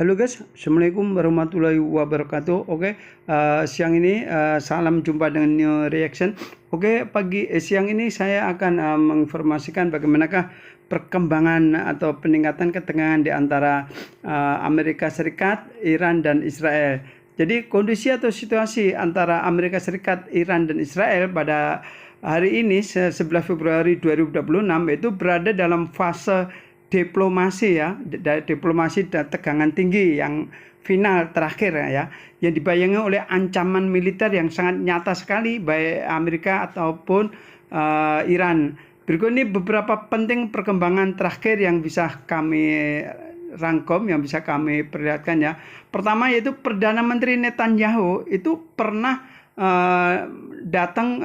Halo guys, Assalamualaikum warahmatullahi wabarakatuh. Siang ini salam jumpa dengan New Reaction. Siang ini saya akan menginformasikan bagaimanakah perkembangan atau peningkatan ketegangan di antara Amerika Serikat, Iran, dan Israel. Jadi kondisi atau situasi antara Amerika Serikat, Iran, dan Israel pada hari ini 11 Februari 2026 itu berada dalam fase diplomasi diplomasi dan tegangan tinggi yang final terakhir ya, yang dibayangi oleh ancaman militer yang sangat nyata sekali baik Amerika ataupun Iran. Berikut ini beberapa penting perkembangan terakhir yang bisa kami rangkum, yang bisa kami perlihatkan ya. Pertama yaitu Perdana Menteri Netanyahu itu pernah datang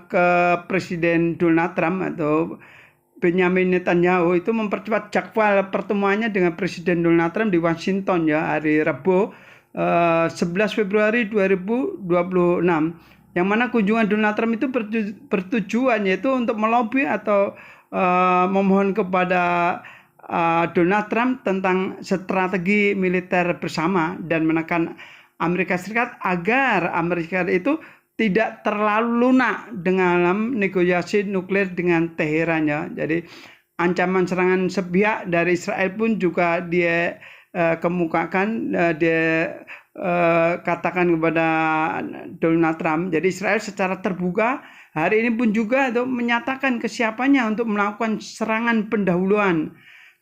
ke Presiden Donald Trump atau Benjamin Netanyahu itu mempercepat jadwal pertemuannya dengan Presiden Donald Trump di Washington ya hari Rabu 11 Februari 2026, yang mana kunjungan Donald Trump itu bertujuan yaitu untuk melobi atau memohon kepada Donald Trump tentang strategi militer bersama dan menekan Amerika Serikat agar Amerika itu tidak terlalu lunak dalam negosiasi nuklir dengan Teheran ya. Jadi ancaman serangan sepihak dari Israel pun juga dia kemukakan, dia katakan kepada Donald Trump. Jadi Israel secara terbuka hari ini pun juga itu menyatakan kesiapannya untuk melakukan serangan pendahuluan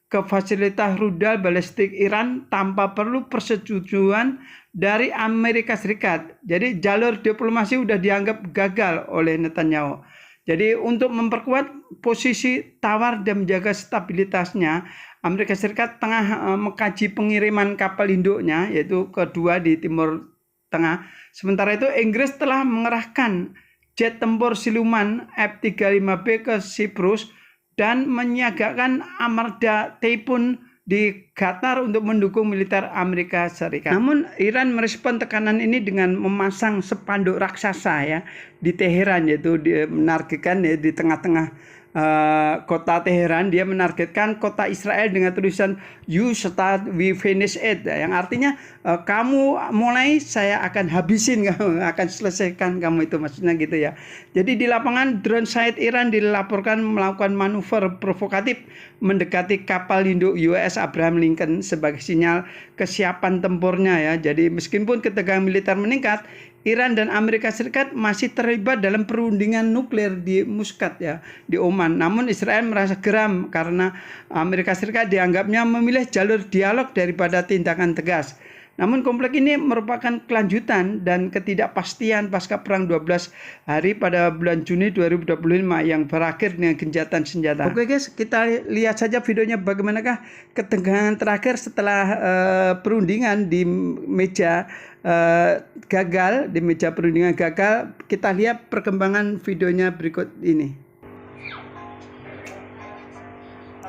ke fasilitas rudal balistik Iran tanpa perlu persetujuan dari Amerika Serikat. Jadi jalur diplomasi sudah dianggap gagal oleh Netanyahu. Jadi untuk memperkuat posisi tawar dan menjaga stabilitasnya, Amerika Serikat tengah mengkaji pengiriman kapal induknya yaitu kedua di Timur Tengah. Sementara itu Inggris telah mengerahkan jet tempur siluman F-35B ke Siprus dan menyiagakan Armada Typhoon di Qatar untuk mendukung militer Amerika Serikat. Namun Iran merespon tekanan ini dengan memasang spanduk raksasa ya di Teheran, yaitu menargetkan ya, di tengah-tengah kota Teheran dia menargetkan kota Israel dengan tulisan "You start, we finish it", yang artinya kamu mulai, saya akan habisin kamu, akan selesaikan kamu, itu maksudnya gitu ya. Jadi di lapangan drone side Iran dilaporkan melakukan manuver provokatif mendekati kapal induk USS Abraham Lincoln sebagai sinyal kesiapan tempurnya ya. Jadi meskipun ketegangan militer meningkat, Iran dan Amerika Serikat masih terlibat dalam perundingan nuklir di Muscat ya, di Oman. Namun Israel merasa geram karena Amerika Serikat dianggapnya memilih jalur dialog daripada tindakan tegas. Namun konflik ini merupakan kelanjutan dan ketidakpastian pasca perang 12 hari pada bulan Juni 2025 yang berakhir dengan gencatan senjata. Oke guys, kita lihat saja videonya bagaimanakah ketegangan terakhir setelah perundingan di meja gagal, di meja perundingan gagal. Kita lihat perkembangan videonya berikut ini.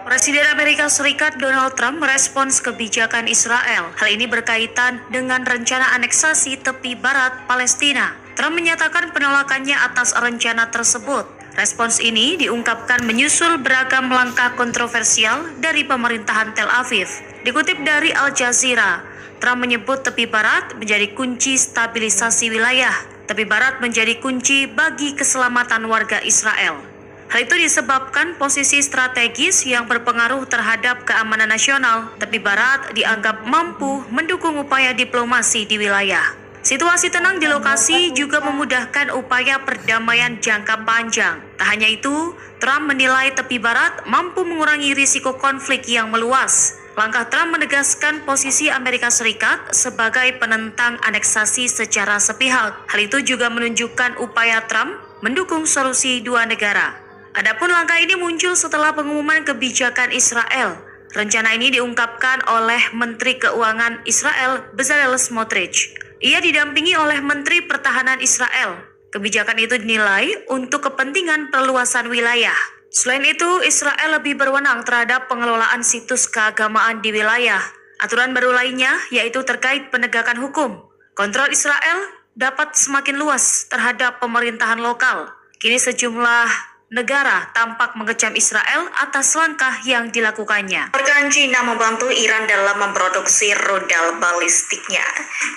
Presiden Amerika Serikat Donald Trump merespons kebijakan Israel. Hal ini berkaitan dengan rencana aneksasi tepi barat Palestina. Trump menyatakan penolakannya atas rencana tersebut. Respons ini diungkapkan menyusul beragam langkah kontroversial dari pemerintahan Tel Aviv. Dikutip dari Al Jazeera, Trump menyebut tepi barat menjadi kunci stabilisasi wilayah. Tepi barat menjadi kunci bagi keselamatan warga Israel. Hal itu disebabkan posisi strategis yang berpengaruh terhadap keamanan nasional. Tepi barat dianggap mampu mendukung upaya diplomasi di wilayah. Situasi tenang di lokasi juga memudahkan upaya perdamaian jangka panjang. Tak hanya itu, Trump menilai tepi barat mampu mengurangi risiko konflik yang meluas. Langkah Trump menegaskan posisi Amerika Serikat sebagai penentang aneksasi secara sepihak. Hal itu juga menunjukkan upaya Trump mendukung solusi dua negara. Adapun langkah ini muncul setelah pengumuman kebijakan Israel. Rencana ini diungkapkan oleh Menteri Keuangan Israel Bezalel Smotrich. Ia didampingi oleh Menteri Pertahanan Israel. Kebijakan itu dinilai untuk kepentingan perluasan wilayah. Selain itu, Israel lebih berwenang terhadap pengelolaan situs keagamaan di wilayah. Aturan baru lainnya yaitu terkait penegakan hukum. Kontrol Israel dapat semakin luas terhadap pemerintahan lokal. Kini sejumlah negara tampak mengecam Israel atas langkah yang dilakukannya. Rekan Cina membantu Iran dalam memproduksi rudal balistiknya.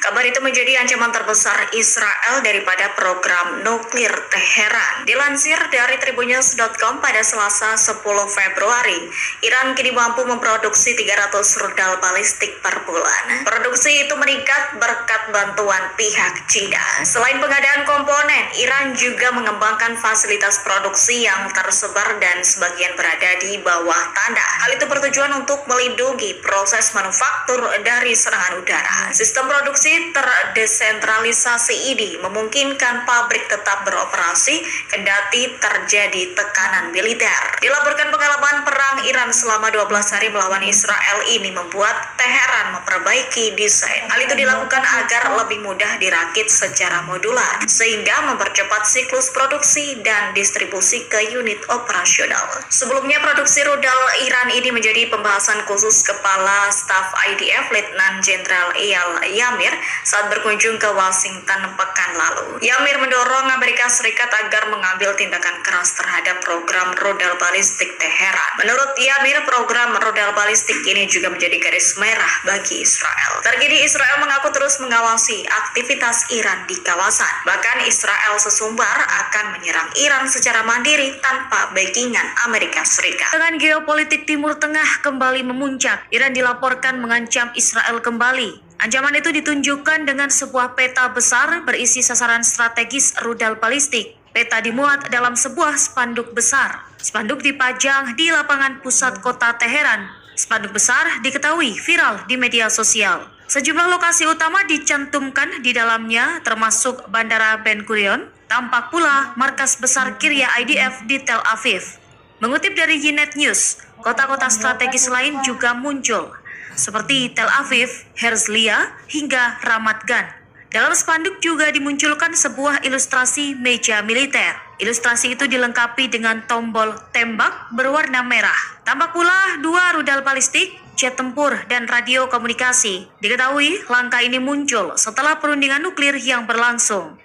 Kabar itu menjadi ancaman terbesar Israel daripada program nuklir Teheran. Dilansir dari Tribunnews.com pada Selasa 10 Februari, Iran kini mampu memproduksi 300 rudal balistik per bulan. Produksi itu meningkat berkat bantuan pihak Cina. Selain pengadaan komponen, Iran juga mengembangkan fasilitas produksi yang tersebar dan sebagian berada di bawah tanah. Hal itu bertujuan untuk melindungi proses manufaktur dari serangan udara. Sistem produksi terdesentralisasi ini memungkinkan pabrik tetap beroperasi kendati terjadi tekanan militer. Dilaporkan pengalaman perang Iran selama 12 hari melawan Israel ini membuat Teheran memperbaiki desain. Hal itu dilakukan agar lebih mudah dirakit secara modular, sehingga mempercepat siklus produksi dan distribusi ke unit operasional. Sebelumnya, produksi rudal Iran ini menjadi pembahasan khusus Kepala Staf IDF Letnan Jenderal Eyal Yamir saat berkunjung ke Washington pekan lalu. Yamir mendorong Amerika Serikat agar mengambil tindakan keras terhadap program rudal balistik Teheran. Menurut Yamir, program rudal balistik ini juga menjadi garis merah bagi Israel. Terkini Israel mengaku terus mengawasi aktivitas Iran di kawasan. Bahkan Israel sesumbar akan menyerang Iran secara mandiri tanpa backingan Amerika Serikat. Dengan geopolitik Timur Tengah kembali memuncak, Iran dilaporkan mengancam Israel kembali. Ancaman itu ditunjukkan dengan sebuah peta besar berisi sasaran strategis rudal balistik. Peta dimuat dalam sebuah spanduk besar. Spanduk dipajang di lapangan pusat kota Teheran. Spanduk besar diketahui viral di media sosial. Sejumlah lokasi utama dicantumkan di dalamnya, termasuk Bandara Ben Gurion. Tampak pula markas besar Kirya IDF di Tel Aviv. Mengutip dari Ynet News, kota-kota strategis lain juga muncul, seperti Tel Aviv, Herzliya, hingga Ramat Gan. Dalam spanduk juga dimunculkan sebuah ilustrasi meja militer. Ilustrasi itu dilengkapi dengan tombol tembak berwarna merah. Tampak pula 2 rudal balistik, jet tempur, dan radio komunikasi. Diketahui langkah ini muncul setelah perundingan nuklir yang berlangsung.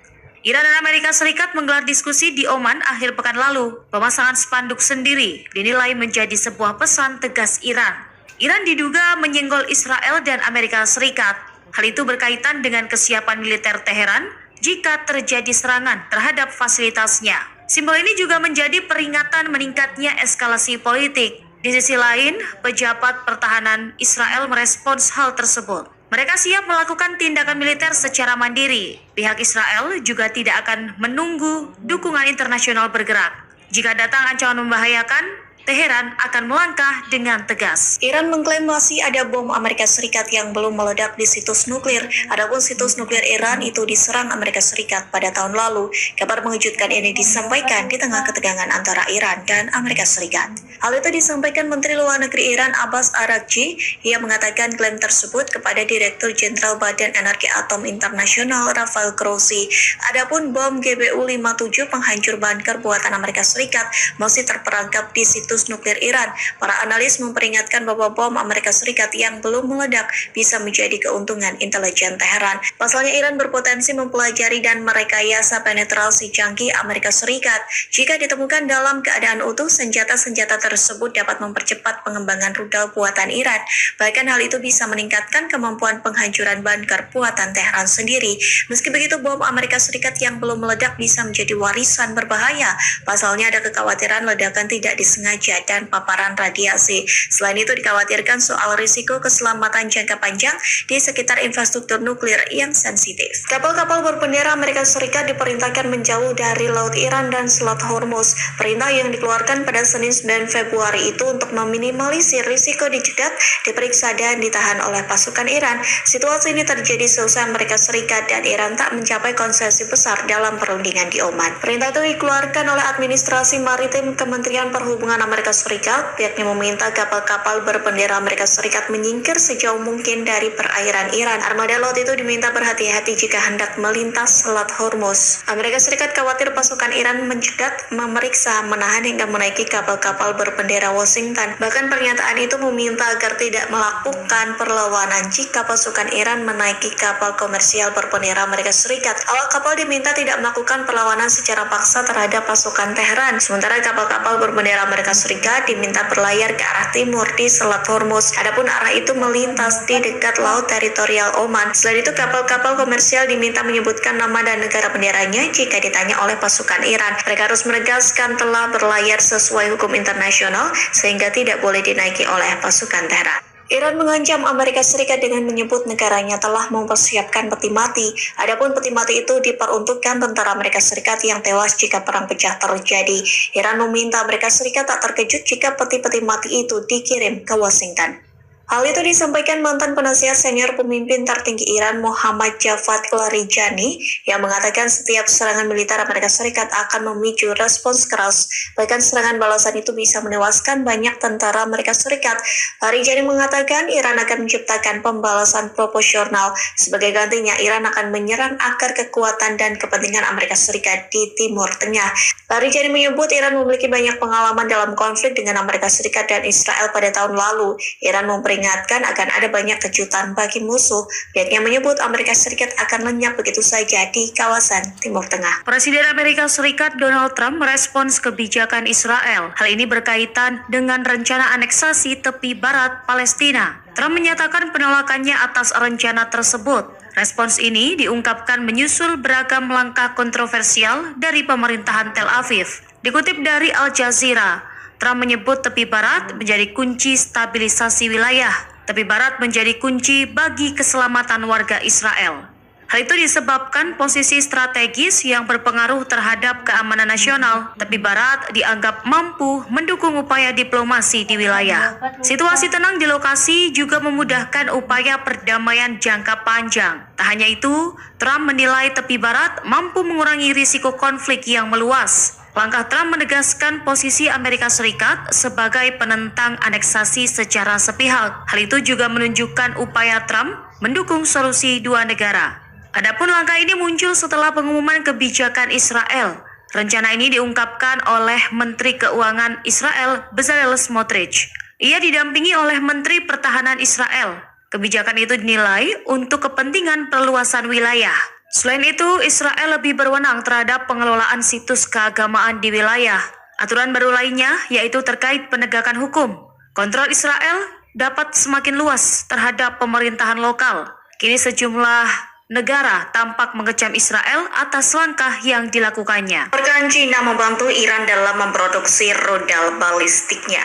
Iran dan Amerika Serikat menggelar diskusi di Oman akhir pekan lalu. Pemasangan spanduk sendiri dinilai menjadi sebuah pesan tegas Iran. Iran diduga menyenggol Israel dan Amerika Serikat. Hal itu berkaitan dengan kesiapan militer Teheran jika terjadi serangan terhadap fasilitasnya. Simbol ini juga menjadi peringatan meningkatnya eskalasi politik. Di sisi lain, pejabat pertahanan Israel merespons hal tersebut. Mereka siap melakukan tindakan militer secara mandiri. Pihak Israel juga tidak akan menunggu dukungan internasional bergerak. Jika datang ancaman membahayakan, Teheran akan melangkah dengan tegas. Iran mengklaim masih ada bom Amerika Serikat yang belum meledak di situs nuklir. Adapun situs nuklir Iran itu diserang Amerika Serikat pada tahun lalu. Kabar mengejutkan ini disampaikan di tengah ketegangan antara Iran dan Amerika Serikat. Hal itu disampaikan Menteri Luar Negeri Iran Abbas Araghchi. Ia mengatakan klaim tersebut kepada Direktur Jenderal Badan Energi Atom Internasional Rafael Grossi. Adapun bom GBU-57 penghancur bunker buatan Amerika Serikat masih terperangkap di situs nuklir Iran. Para analis memperingatkan bahwa bom Amerika Serikat yang belum meledak bisa menjadi keuntungan intelijen Teheran. Pasalnya Iran berpotensi mempelajari dan merekayasa penetrasi canggih Amerika Serikat. Jika ditemukan dalam keadaan utuh, senjata-senjata tersebut dapat mempercepat pengembangan rudal buatan Iran. Bahkan hal itu bisa meningkatkan kemampuan penghancuran bunker buatan Teheran sendiri. Meski begitu, bom Amerika Serikat yang belum meledak bisa menjadi warisan berbahaya. Pasalnya ada kekhawatiran ledakan tidak disengaja dan paparan radiasi. Selain itu dikhawatirkan soal risiko keselamatan jangka panjang di sekitar infrastruktur nuklir yang sensitif. Kapal-kapal berbendera Amerika Serikat diperintahkan menjauh dari Laut Iran dan Selat Hormuz. Perintah yang dikeluarkan pada Senin 9 Februari itu untuk meminimalisir risiko dicegat, diperiksa, dan ditahan oleh pasukan Iran. Situasi ini terjadi seusai Amerika Serikat dan Iran tak mencapai konsesi besar dalam perundingan di Oman. Perintah itu dikeluarkan oleh Administrasi Maritim Kementerian Perhubungan Amerika Amerika Serikat, pihaknya meminta kapal-kapal berbendera Amerika Serikat menyingkir sejauh mungkin dari perairan Iran. Armada laut itu diminta berhati-hati jika hendak melintas Selat Hormuz. Amerika Serikat khawatir pasukan Iran mencegat, memeriksa, menahan hingga menaiki kapal-kapal berbendera Washington. Bahkan pernyataan itu meminta agar tidak melakukan perlawanan jika pasukan Iran menaiki kapal komersial berbendera Amerika Serikat. Awak kapal diminta tidak melakukan perlawanan secara paksa terhadap pasukan Teheran. Sementara kapal-kapal berbendera Amerika Serikat diminta berlayar ke arah timur di Selat Hormuz. Adapun arah itu melintas di dekat laut teritorial Oman. Selain itu, kapal-kapal komersial diminta menyebutkan nama dan negara benderanya jika ditanya oleh pasukan Iran. Mereka harus menegaskan telah berlayar sesuai hukum internasional sehingga tidak boleh dinaiki oleh pasukan Teheran. Iran mengancam Amerika Serikat dengan menyebut negaranya telah mempersiapkan peti mati. Adapun peti mati itu diperuntukkan tentara Amerika Serikat yang tewas jika perang pecah terjadi. Iran meminta Amerika Serikat tak terkejut jika peti-peti mati itu dikirim ke Washington. Hal itu disampaikan mantan penasihat senior pemimpin tertinggi Iran Muhammad Javad Larijani yang mengatakan setiap serangan militer Amerika Serikat akan memicu respons keras. Bahkan serangan balasan itu bisa menewaskan banyak tentara Amerika Serikat. Larijani mengatakan Iran akan menciptakan pembalasan proporsional. Sebagai gantinya, Iran akan menyerang akar kekuatan dan kepentingan Amerika Serikat di Timur Tengah. Larijani menyebut Iran memiliki banyak pengalaman dalam konflik dengan Amerika Serikat dan Israel pada tahun lalu. Iran memperingatkan akan ada banyak kejutan bagi musuh. Pihaknya menyebut Amerika Serikat akan lenyap begitu saja di kawasan Timur Tengah. Presiden Amerika Serikat Donald Trump merespons kebijakan Israel. Hal ini berkaitan dengan rencana aneksasi tepi barat Palestina. Trump menyatakan penolakannya atas rencana tersebut. Respons ini diungkapkan menyusul beragam langkah kontroversial dari pemerintahan Tel Aviv. Dikutip dari Al Jazeera, Trump menyebut tepi barat menjadi kunci stabilisasi wilayah. Tepi barat menjadi kunci bagi keselamatan warga Israel. Hal itu disebabkan posisi strategis yang berpengaruh terhadap keamanan nasional. Tepi barat dianggap mampu mendukung upaya diplomasi di wilayah. Situasi tenang di lokasi juga memudahkan upaya perdamaian jangka panjang. Tak hanya itu, Trump menilai tepi barat mampu mengurangi risiko konflik yang meluas. Langkah Trump menegaskan posisi Amerika Serikat sebagai penentang aneksasi secara sepihak. Hal itu juga menunjukkan upaya Trump mendukung solusi dua negara. Adapun langkah ini muncul setelah pengumuman kebijakan Israel. Rencana ini diungkapkan oleh Menteri Keuangan Israel Bezalel Smotrich. Ia didampingi oleh Menteri Pertahanan Israel. Kebijakan itu dinilai untuk kepentingan perluasan wilayah. Selain itu, Israel lebih berwenang terhadap pengelolaan situs keagamaan di wilayah. Aturan baru lainnya yaitu terkait penegakan hukum. Kontrol Israel dapat semakin luas terhadap pemerintahan lokal. Kini sejumlah negara tampak mengecam Israel atas langkah yang dilakukannya. Rekan Cina membantu Iran dalam memproduksi rudal balistiknya.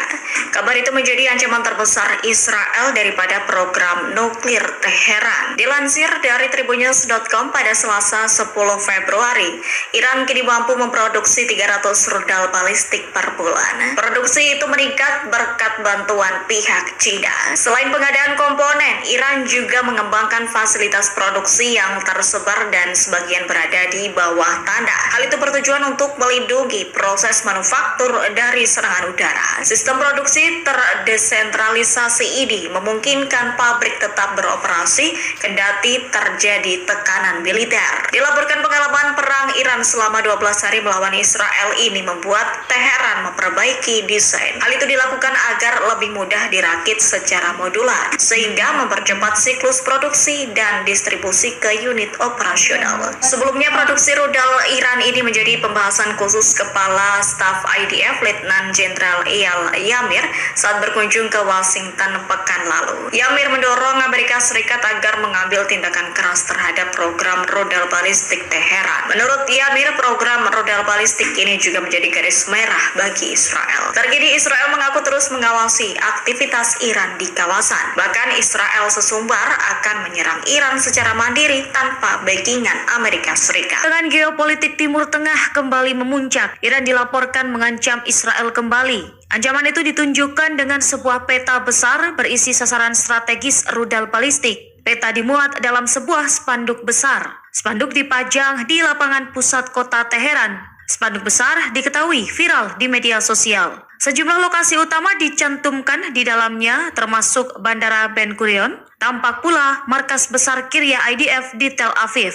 Kabar itu menjadi ancaman terbesar Israel daripada program nuklir Teheran. Dilansir dari Tribunnews.com pada Selasa 10 Februari, Iran kini mampu memproduksi 300 rudal balistik per bulan. Produksi itu meningkat berkat bantuan pihak Cina. Selain pengadaan komponen, Iran juga mengembangkan fasilitas produksi yang tersebar dan sebagian berada di bawah tanah. Hal itu bertujuan untuk melindungi proses manufaktur dari serangan udara. Sistem produksi terdesentralisasi ini memungkinkan pabrik tetap beroperasi kendati terjadi tekanan militer. Dilaporkan pengalaman perang Iran selama 12 hari melawan Israel ini membuat Teheran memperbaiki desain. Hal itu dilakukan agar lebih mudah dirakit secara modular, sehingga mempercepat siklus produksi dan distribusi ke unit operasional. Sebelumnya, produksi rudal Iran ini menjadi pembahasan khusus Kepala Staf IDF Letnan Jenderal Eyal Yamir saat berkunjung ke Washington pekan lalu. Yamir mendorong Amerika Serikat agar mengambil tindakan keras terhadap program rudal balistik Teheran. Menurut Yamir, program rudal balistik ini juga menjadi garis merah bagi Israel. Terkini Israel mengaku terus mengawasi aktivitas Iran di kawasan. Bahkan Israel sesumbar akan menyerang Iran secara mandiri tanpa backingan Amerika Serikat. Dengan geopolitik Timur Tengah kembali memuncak, Iran dilaporkan mengancam Israel kembali. Ancaman itu ditunjukkan dengan sebuah peta besar berisi sasaran strategis rudal balistik. Peta dimuat dalam sebuah spanduk besar. Spanduk dipajang di lapangan pusat kota Teheran. Spanduk besar diketahui viral di media sosial. Sejumlah lokasi utama dicantumkan di dalamnya, termasuk Bandara Ben Gurion, tampak pula markas besar Kiryat IDF di Tel Aviv.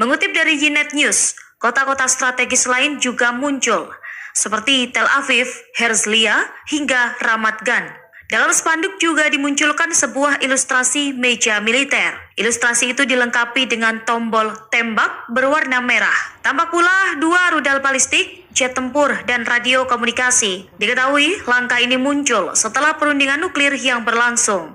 Mengutip dari Ynet News, kota-kota strategis lain juga muncul, seperti Tel Aviv, Herzliya, hingga Ramat Gan. Dalam spanduk juga dimunculkan sebuah ilustrasi meja militer. Ilustrasi itu dilengkapi dengan tombol tembak berwarna merah. Tampak pula 2 rudal balistik, jet tempur, dan radio komunikasi. Diketahui langkah ini muncul setelah perundingan nuklir yang berlangsung.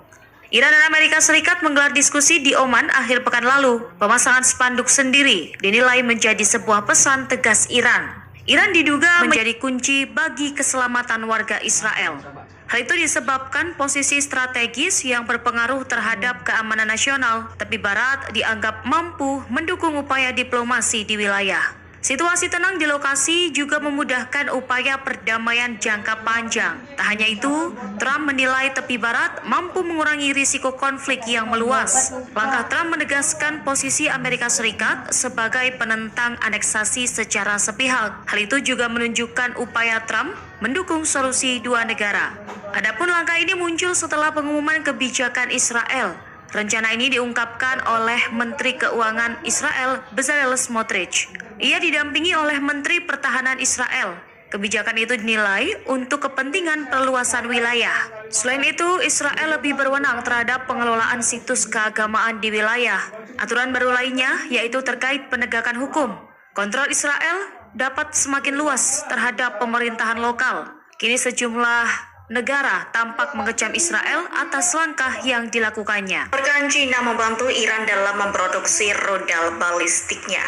Iran dan Amerika Serikat menggelar diskusi di Oman akhir pekan lalu. Pemasangan spanduk sendiri dinilai menjadi sebuah pesan tegas Iran. Iran diduga menjadi kunci bagi keselamatan warga Israel. Hal itu disebabkan posisi strategis yang berpengaruh terhadap keamanan nasional tepi barat dianggap mampu mendukung upaya diplomasi di wilayah. Situasi tenang di lokasi juga memudahkan upaya perdamaian jangka panjang. Tak hanya itu, Trump menilai tepi barat mampu mengurangi risiko konflik yang meluas. Langkah Trump menegaskan posisi Amerika Serikat sebagai penentang aneksasi secara sepihak. Hal itu juga menunjukkan upaya Trump mendukung solusi 2 negara. Adapun langkah ini muncul setelah pengumuman kebijakan Israel. Rencana ini diungkapkan oleh Menteri Keuangan Israel, Bezalel Smotrich. Ia didampingi oleh Menteri Pertahanan Israel. Kebijakan itu dinilai untuk kepentingan perluasan wilayah. Selain itu, Israel lebih berwenang terhadap pengelolaan situs keagamaan di wilayah. Aturan baru lainnya yaitu terkait penegakan hukum. Kontrol Israel dapat semakin luas terhadap pemerintahan lokal. Kini sejumlah negara tampak mengecam Israel atas langkah yang dilakukannya. Rekan Cina membantu Iran dalam memproduksi rudal balistiknya.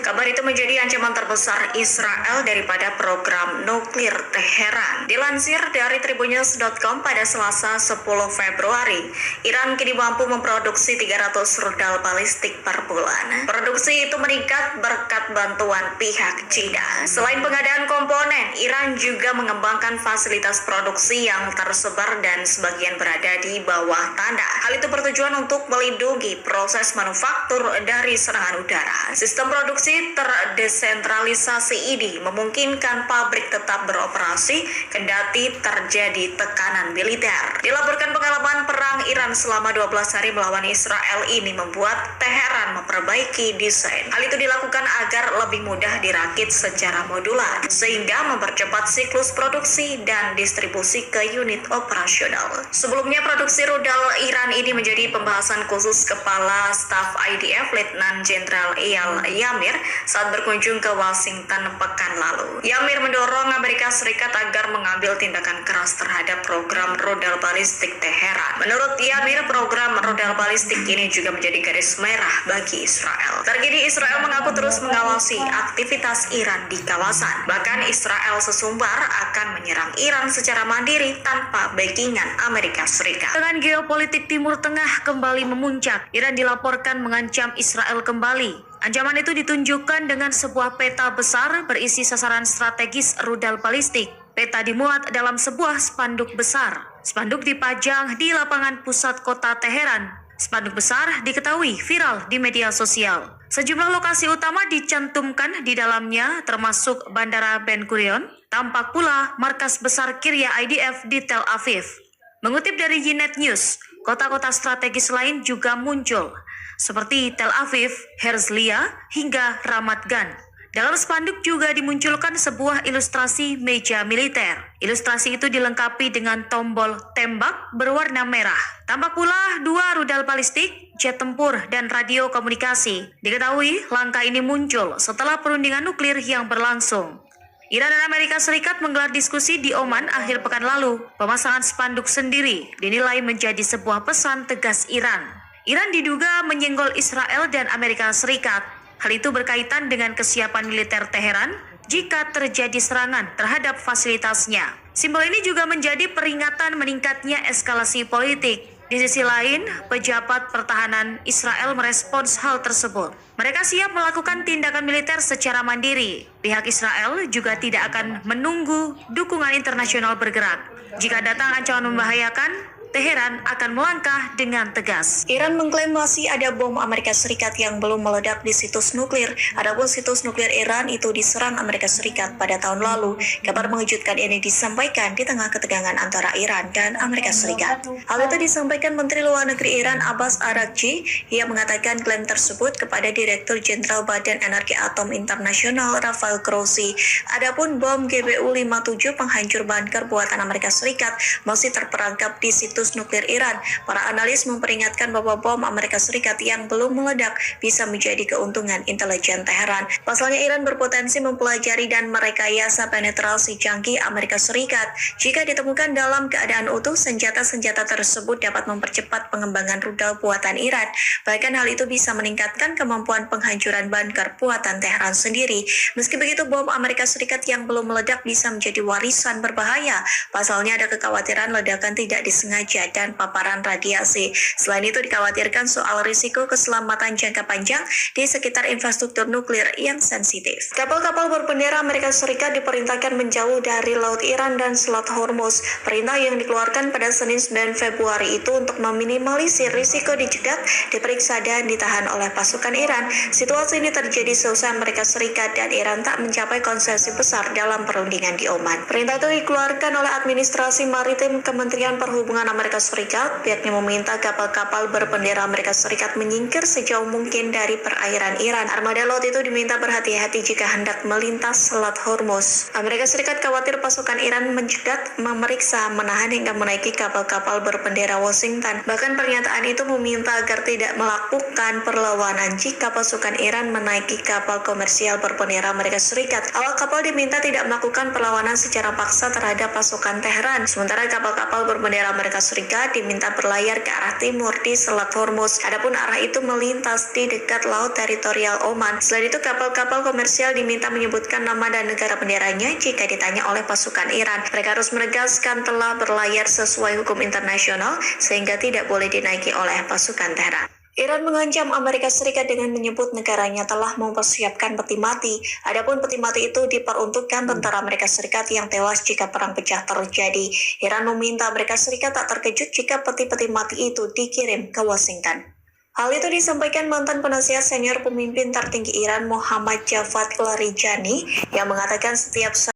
Kabar itu menjadi ancaman terbesar Israel daripada program nuklir Teheran. Dilansir dari Tribunnews.com pada Selasa 10 Februari, Iran kini mampu memproduksi 300 rudal balistik per bulan. Produksi itu meningkat berkat bantuan pihak Cina. Selain pengadaan komponen, Iran juga mengembangkan fasilitas produksi yang tersebar dan sebagian berada di bawah tanah. Hal itu bertujuan untuk melindungi proses manufaktur dari serangan udara. Sistem produksi terdesentralisasi ini memungkinkan pabrik tetap beroperasi kendati terjadi tekanan militer. Dilaporkan pengalaman perang Iran selama 12 hari melawan Israel ini membuat Teheran memperbaiki desain. Hal itu dilakukan agar lebih mudah dirakit secara modular, sehingga mempercepat siklus produksi dan distribusi ke unit operasional. Sebelumnya, produksi rudal Iran ini menjadi pembahasan khusus Kepala Staf IDF Letnan Jenderal Eyal Yamir saat berkunjung ke Washington pekan lalu. Yamir mendorong Amerika Serikat agar mengambil tindakan keras terhadap program rudal balistik Teheran. Menurut Yamir, program rudal balistik ini juga menjadi garis merah bagi Israel. Terkini Israel mengaku terus mengawasi aktivitas Iran di kawasan. Bahkan Israel sesumbar akan menyerang Iran secara mandiri tanpa backingan Amerika Serikat. Dengan geopolitik Timur Tengah kembali memuncak, Iran dilaporkan mengancam Israel kembali. Ancaman itu ditunjukkan dengan sebuah peta besar berisi sasaran strategis rudal balistik. Peta dimuat dalam sebuah spanduk besar. Spanduk dipajang di lapangan pusat kota Teheran. Spanduk besar diketahui viral di media sosial. Sejumlah lokasi utama dicantumkan di dalamnya, termasuk Bandara Ben Gurion. Tampak pula markas besar Kiryat IDF di Tel Aviv. Mengutip dari Ynet News, kota-kota strategis lain juga muncul, seperti Tel Aviv, Herzliya, hingga Ramat Gan. Dalam spanduk juga dimunculkan sebuah ilustrasi meja militer. Ilustrasi itu dilengkapi dengan tombol tembak berwarna merah. Tampak pula 2 rudal balistik, jet tempur, dan radio komunikasi. Diketahui langkah ini muncul setelah perundingan nuklir yang berlangsung. Iran dan Amerika Serikat menggelar diskusi di Oman akhir pekan lalu. Pemasangan spanduk sendiri dinilai menjadi sebuah pesan tegas Iran. Iran diduga menyenggol Israel dan Amerika Serikat. Hal itu berkaitan dengan kesiapan militer Teheran jika terjadi serangan terhadap fasilitasnya. Simbol ini juga menjadi peringatan meningkatnya eskalasi politik. Di sisi lain, pejabat pertahanan Israel merespons hal tersebut. Mereka siap melakukan tindakan militer secara mandiri. Pihak Israel juga tidak akan menunggu dukungan internasional bergerak. Jika datang ancaman membahayakan, Teheran akan melangkah dengan tegas. Iran mengklaim masih ada bom Amerika Serikat yang belum meledak di situs nuklir. Adapun situs nuklir Iran itu diserang Amerika Serikat pada tahun lalu. Kabar mengejutkan ini disampaikan di tengah ketegangan antara Iran dan Amerika Serikat. Hal itu disampaikan Menteri Luar Negeri Iran Abbas Araghchi. Ia mengatakan klaim tersebut kepada Direktur Jenderal Badan Energi Atom Internasional Rafael Grossi. Adapun bom GBU-57 penghancur bunker buatan Amerika Serikat masih terperangkap di situs nuklir Iran. Para analis memperingatkan bahwa bom Amerika Serikat yang belum meledak bisa menjadi keuntungan intelijen Teheran. Pasalnya Iran berpotensi mempelajari dan merekayasa penetrasi canggih Amerika Serikat. Jika ditemukan dalam keadaan utuh, senjata-senjata tersebut dapat mempercepat pengembangan rudal buatan Iran. Bahkan hal itu bisa meningkatkan kemampuan penghancuran bunker buatan Teheran sendiri. Meski begitu, bom Amerika Serikat yang belum meledak bisa menjadi warisan berbahaya. Pasalnya ada kekhawatiran ledakan tidak disengaja dan paparan radiasi. Selain itu dikhawatirkan soal risiko keselamatan jangka panjang di sekitar infrastruktur nuklir yang sensitif. Kapal-kapal berbendera Amerika Serikat diperintahkan menjauh dari Laut Iran dan Selat Hormuz. Perintah yang dikeluarkan pada Senin 9 Februari itu untuk meminimalisir risiko dijegat, diperiksa dan ditahan oleh pasukan Iran. Situasi ini terjadi seusai Amerika Serikat dan Iran tak mencapai konsesi besar dalam perundingan di Oman. Perintah itu dikeluarkan oleh Administrasi Maritim Kementerian Perhubungan Amerika Serikat. Pihaknya meminta kapal-kapal berbendera Amerika Serikat menyingkir sejauh mungkin dari perairan Iran. Armada laut itu diminta berhati-hati jika hendak melintas Selat Hormuz. Amerika Serikat khawatir pasukan Iran menjegat, memeriksa, menahan hingga menaiki kapal-kapal berbendera Washington. Bahkan pernyataan itu meminta agar tidak melakukan perlawanan jika pasukan Iran menaiki kapal komersial berbendera Amerika Serikat. Awak kapal diminta tidak melakukan perlawanan secara paksa terhadap pasukan Teheran. Sementara kapal-kapal berbendera Amerika Serikat diminta berlayar ke arah timur di Selat Hormuz. Adapun arah itu melintas di dekat laut teritorial Oman. Selain itu, kapal-kapal komersial diminta menyebutkan nama dan negara benderanya jika ditanya oleh pasukan Iran. Mereka harus menegaskan telah berlayar sesuai hukum internasional sehingga tidak boleh dinaiki oleh pasukan Teheran. Iran mengancam Amerika Serikat dengan menyebut negaranya telah mempersiapkan peti mati. Adapun peti mati itu diperuntukkan tentara Amerika Serikat yang tewas jika perang pecah terjadi. Iran meminta Amerika Serikat tak terkejut jika peti-peti mati itu dikirim ke Washington. Hal itu disampaikan mantan penasihat senior pemimpin tertinggi Iran Muhammad Javad Larijani yang mengatakan setiap